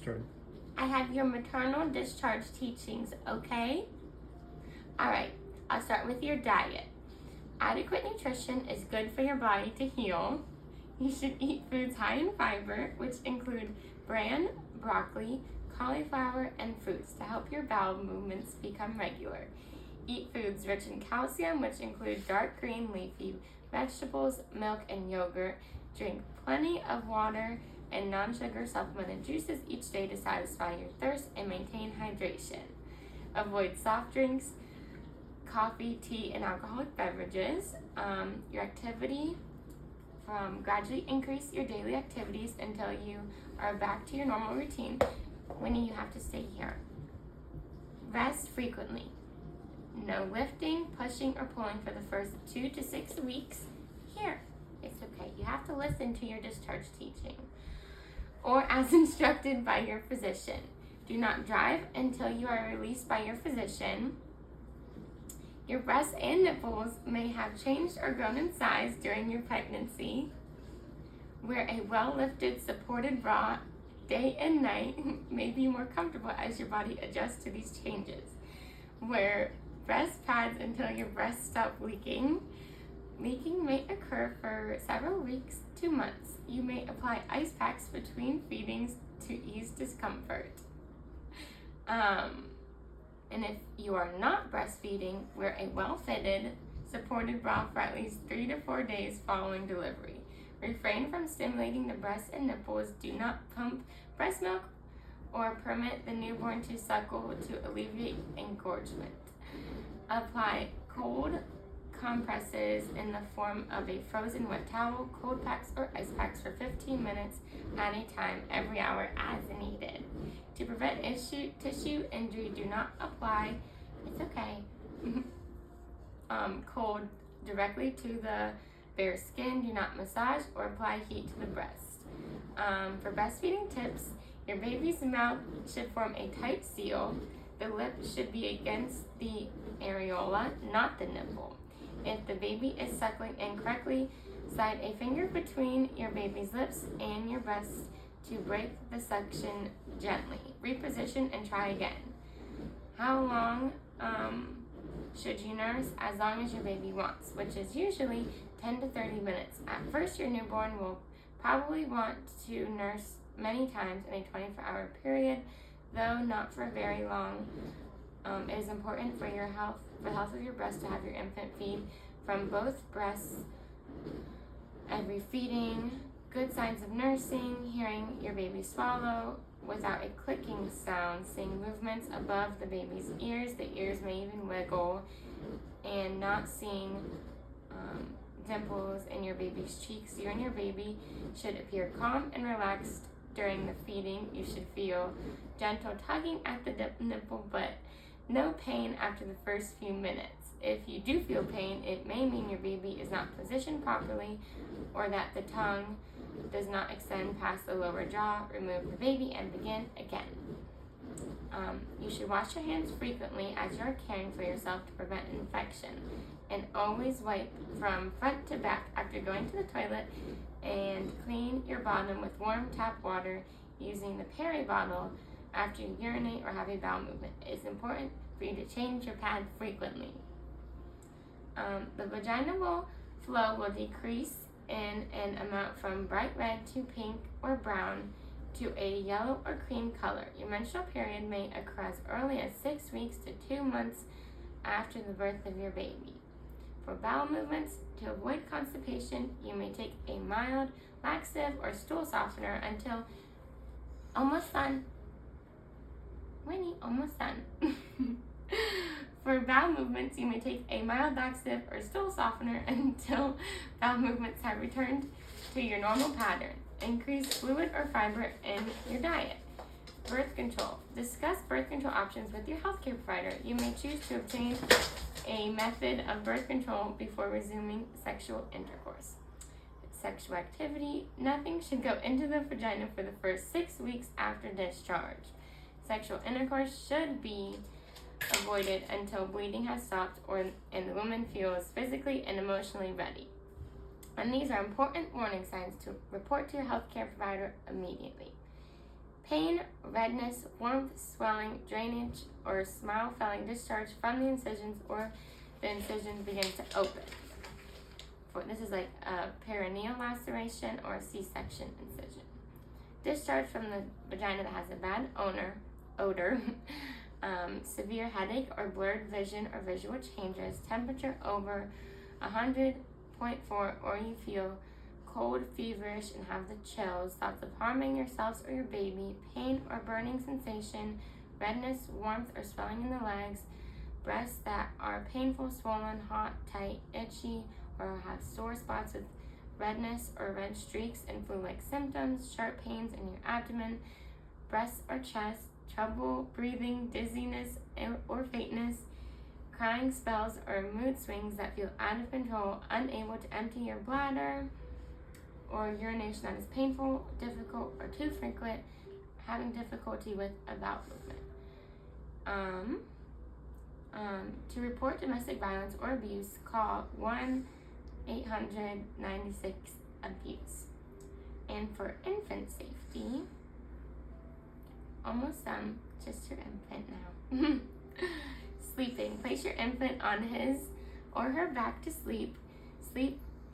Started. I have your maternal discharge teachings, okay? Alright, I'll start with your diet. Adequate nutrition is good for your body to heal. You should eat foods high in fiber, which include bran, broccoli, cauliflower, and fruits to help your bowel movements become regular. Eat foods rich in calcium, which include dark green leafy vegetables, milk, and yogurt. Drink plenty of water and non-sugar supplemented juices each day to satisfy your thirst and maintain hydration. Avoid soft drinks, coffee, tea, and alcoholic beverages. Your activity gradually increase your daily activities until you are back to your normal routine. Winnie, you have to stay here. Rest frequently. No lifting, pushing, or pulling for the first 2 to 6 weeks. Here, it's okay. You have to listen to your discharge teaching or as instructed by your physician. Do not drive until you are released by your physician. Your breasts and nipples may have changed or grown in size during your pregnancy. Wear a well-lifted, supported bra day and night may be more comfortable as your body adjusts to these changes. Wear breast pads until your breasts stop leaking. Leaking may occur for several weeks to months. You may apply ice packs between feedings to ease discomfort. And if you are not breastfeeding, wear a well-fitted, supported bra for at least 3 to 4 days following delivery. Refrain from stimulating the breasts and nipples. Do not pump breast milk or permit the newborn to suckle to alleviate engorgement. Apply cold compresses in the form of a frozen wet towel, cold packs, or ice packs for 15 minutes at a time every hour as needed. To prevent tissue injury, do not apply, it's okay, cold directly to the bare skin. Do not massage or apply heat to the breast. For breastfeeding tips, your baby's mouth should form a tight seal. The lip should be against the areola, not the nipple. If the baby is suckling incorrectly, slide a finger between your baby's lips and your breast to break the suction gently. Reposition and try again. How long should you nurse? As long as your baby wants, which is usually 10 to 30 minutes. At first, your newborn will probably want to nurse many times in a 24-hour period, though not for very long. It is important for the health of your breast, to have your infant feed from both breasts every feeding. Good signs of nursing: hearing your baby swallow without a clicking sound, seeing movements above the baby's ears, the ears may even wiggle, and not seeing dimples in your baby's cheeks. You and your baby should appear calm and relaxed during the feeding. You should feel gentle tugging at the nipple, but no pain after the first few minutes. If you do feel pain, it may mean your baby is not positioned properly or that the tongue does not extend past the lower jaw. Remove the baby and begin again. You should wash your hands frequently as you're caring for yourself to prevent infection, and always wipe from front to back after going to the toilet, and clean your bottom with warm tap water using the Perry bottle after you urinate or have a bowel movement. It's important for you to change your pad frequently. The vaginal flow will decrease in an amount from bright red to pink or brown to a yellow or cream color. Your menstrual period may occur as early as 6 weeks to 2 months after the birth of your baby. For bowel movements, to avoid constipation, you may take a mild laxative or stool softener until almost done. Winnie, almost done. For bowel movements, you may take a mild laxative or stool softener until bowel movements have returned to your normal pattern. Increase fluid or fiber in your diet. Birth control. Discuss birth control options with your healthcare provider. You may choose to obtain a method of birth control before resuming sexual intercourse. Sexual activity. Nothing should go into the vagina for the first 6 weeks after discharge. Sexual intercourse should be avoided until bleeding has stopped and the woman feels physically and emotionally ready. And these are important warning signs to report to your healthcare provider immediately. Pain, redness, warmth, swelling, drainage, or smile felling discharge from the incisions, or the incision begins to open. This is like a perineal laceration or a C-section incision. Discharge from the vagina that has a bad odor, severe headache or blurred vision or visual changes, temperature over 100.4, or you feel cold, feverish, and have the chills, thoughts of harming yourselves or your baby, pain or burning sensation, redness, warmth, or swelling in the legs, breasts that are painful, swollen, hot, tight, itchy, or have sore spots with redness or red streaks and flu-like symptoms, sharp pains in your abdomen, breast or chest, trouble breathing, dizziness or faintness, crying spells or mood swings that feel out of control, unable to empty your bladder, or urination that is painful, difficult, or too frequent, having difficulty with a bowel movement. To report domestic violence or abuse, call 1-800-96-ABUSE. And for infant safety, almost done, just your infant now. Sleeping. Place your infant on his or her back to sleep.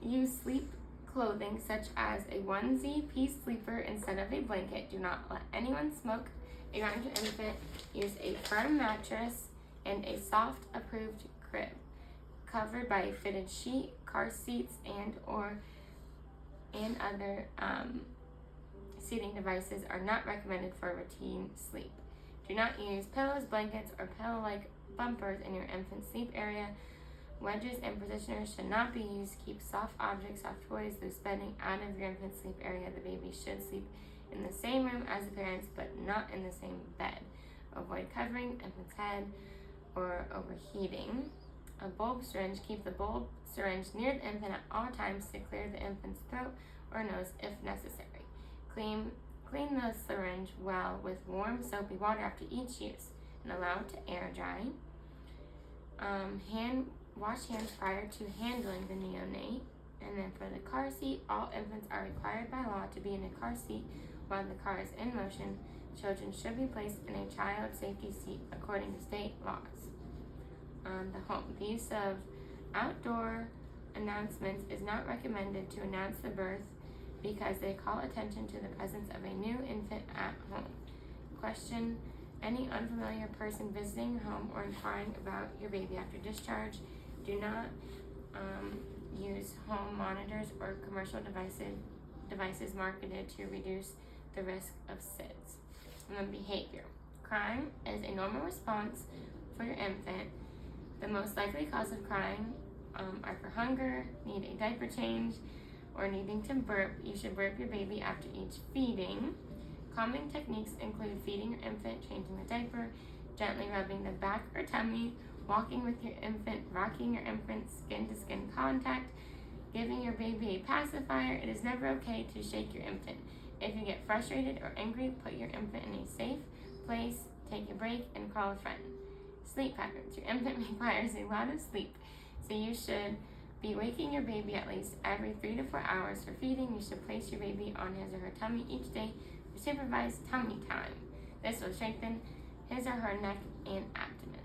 Use sleep clothing such as a onesie-piece sleeper instead of a blanket. Do not let anyone smoke around your infant. Use a firm mattress and a soft approved crib covered by a fitted sheet, car seats, and other seating devices are not recommended for routine sleep. Do not use pillows, blankets, or pillow-like bumpers in your infant's sleep area. Wedges and positioners should not be used. Keep soft objects, soft toys, loose bedding out of your infant's sleep area. The baby should sleep in the same room as the parents, but not in the same bed. Avoid covering infant's head or overheating. A bulb syringe. Keep the bulb syringe near the infant at all times to clear the infant's throat or nose if necessary. Clean the syringe well with warm soapy water after each use and allow it to air dry. Wash hands prior to handling the neonate. And then for the car seat, all infants are required by law to be in a car seat while the car is in motion. Children should be placed in a child safety seat according to state laws. The home. The use of outdoor announcements is not recommended to announce the birth because they call attention to the presence of a new infant at home. Question any unfamiliar person visiting your home or inquiring about your baby after discharge. Do not use home monitors or commercial devices marketed to reduce the risk of SIDS. And then behavior. Crying is a normal response for your infant. The most likely cause of crying are for hunger, need a diaper change, or needing to burp. You should burp your baby after each feeding. Calming techniques include feeding your infant, changing the diaper, gently rubbing the back or tummy, walking with your infant, rocking your infant, skin-to-skin contact, giving your baby a pacifier. It is never okay to shake your infant. If you get frustrated or angry, put your infant in a safe place, take a break, and call a friend. Sleep patterns. Your infant requires a lot of sleep, so you should be waking your baby at least every 3 to 4 hours. For feeding, you should place your baby on his or her tummy each day for supervised tummy time. This will strengthen his or her neck and abdomen.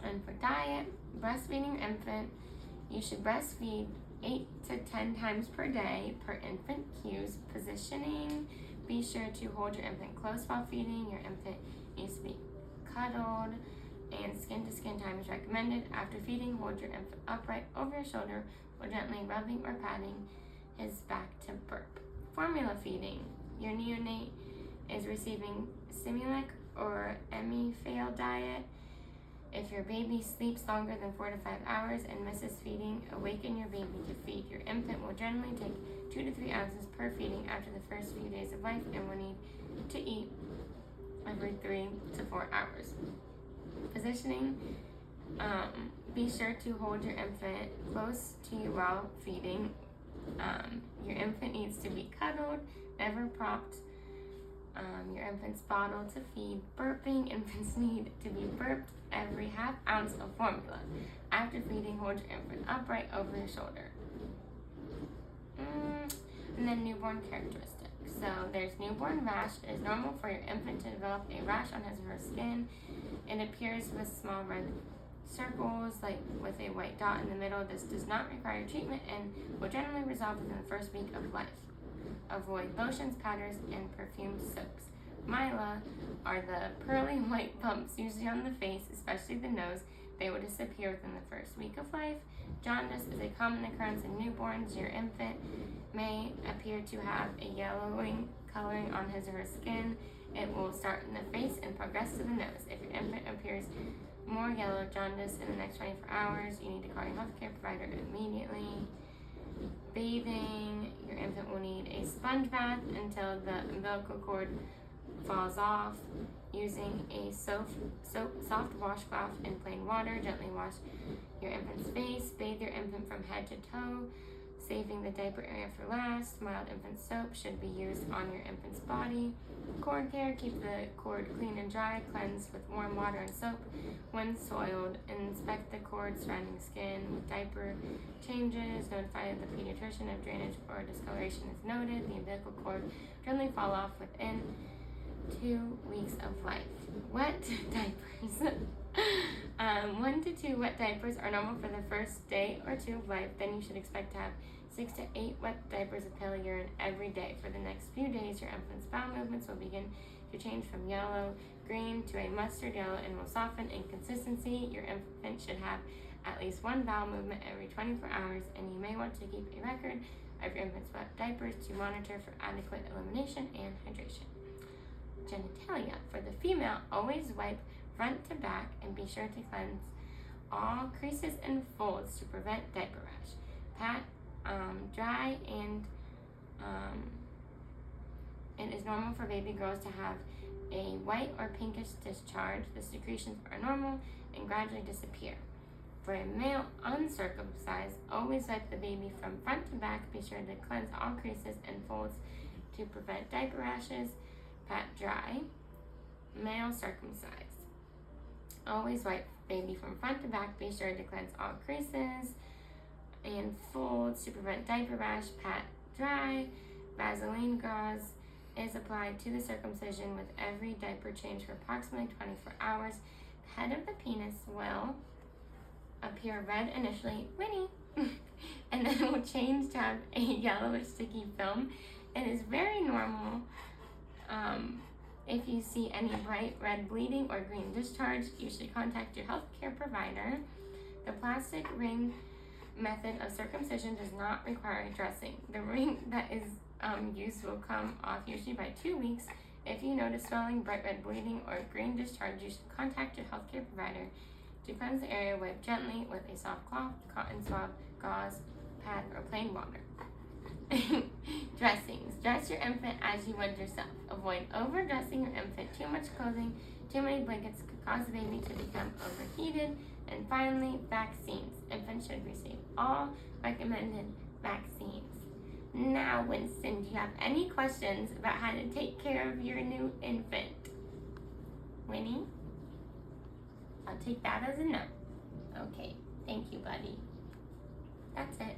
And for diet, breastfeeding your infant, you should breastfeed 8 to 10 times per day per infant cues. Positioning, be sure to hold your infant close while feeding. Your infant needs to be cuddled, and skin-to-skin time is recommended. After feeding, hold your infant upright over your shoulder or gently rubbing or patting his back to burp. Formula feeding. Your neonate is receiving Similac or Emifale diet. If your baby sleeps longer than 4 to 5 hours and misses feeding, awaken your baby to feed. Your infant will generally take 2 to 3 ounces per feeding after the first few days of life and will need to eat every 3 to 4 hours. Positioning, be sure to hold your infant close to you while feeding. Your infant needs to be cuddled, never propped. Your infant's bottle to feed. Burping, infants need to be burped every half ounce of formula. After feeding, hold your infant upright over your shoulder. And then newborn characteristics. So there's newborn rash. It is normal for your infant to develop a rash on his or her skin. It appears with small red circles, like with a white dot in the middle. This does not require treatment and will generally resolve within the first week of life. Avoid lotions, powders, and perfumed soaps. Myla are the pearly white bumps, usually on the face, especially the nose. They will disappear within the first week of life. Jaundice is a common occurrence in newborns. Your infant may appear to have a yellowing coloring on his or her skin. It will start in the face and progress to the nose. If your infant appears more yellow jaundice in the next 24 hours, you need to call your healthcare provider immediately. Bathing. Your infant will need a sponge bath until the umbilical cord falls off. Using a soft washcloth in plain water, gently wash your infant's face. Bathe your infant from head to toe, saving the diaper area for last. Mild infant soap should be used on your infant's body. Cord care. Keep the cord clean and dry. Cleanse with warm water and soap. When soiled, inspect the cord surrounding skin with diaper changes. Notify the pediatrician if drainage or discoloration is noted. The umbilical cord generally fall off within 2 weeks of life. Wet diapers. 1 to 2 wet diapers are normal for the first day or 2 of life. Then you should expect to have 6 to 8 wet diapers of pale urine every day. For the next few days, your infant's bowel movements will begin to change from yellow-green to a mustard yellow and will soften in consistency. Your infant should have at least 1 bowel movement every 24 hours, and you may want to keep a record of your infant's wet diapers to monitor for adequate elimination and hydration. Genitalia. For the female, always wipe front to back and be sure to cleanse all creases and folds to prevent diaper rash. Pat dry, and it is normal for baby girls to have a white or pinkish discharge. The secretions are normal and gradually disappear. For a male uncircumcised, always wipe the baby from front to back. Be sure to cleanse all creases and folds to prevent diaper rashes. Pat dry. Male circumcised, always wipe baby from front to back. Be sure to cleanse all creases and folds to prevent diaper rash. Pat dry. Vaseline gauze is applied to the circumcision with every diaper change for approximately 24 hours. The head of the penis will appear red initially, Winnie, and then it will change to have a yellowish sticky film. It is very normal. If you see any bright red bleeding or green discharge, you should contact your healthcare provider. The plastic ring method of circumcision does not require dressing. The ring that is used will come off usually by 2 weeks. If you notice swelling, bright red bleeding, or green discharge, you should contact your healthcare provider. To cleanse the area, wipe gently with a soft cloth, cotton swab, gauze, pad, or plain water. Dressings. Dress your infant as you would yourself. Avoid overdressing your infant. Too much clothing, too many blankets could cause the baby to become overheated. And finally, vaccines. Infants should receive all recommended vaccines. Now, Winston, do you have any questions about how to take care of your new infant? Winnie? I'll take that as a no. Okay, thank you, buddy. That's it.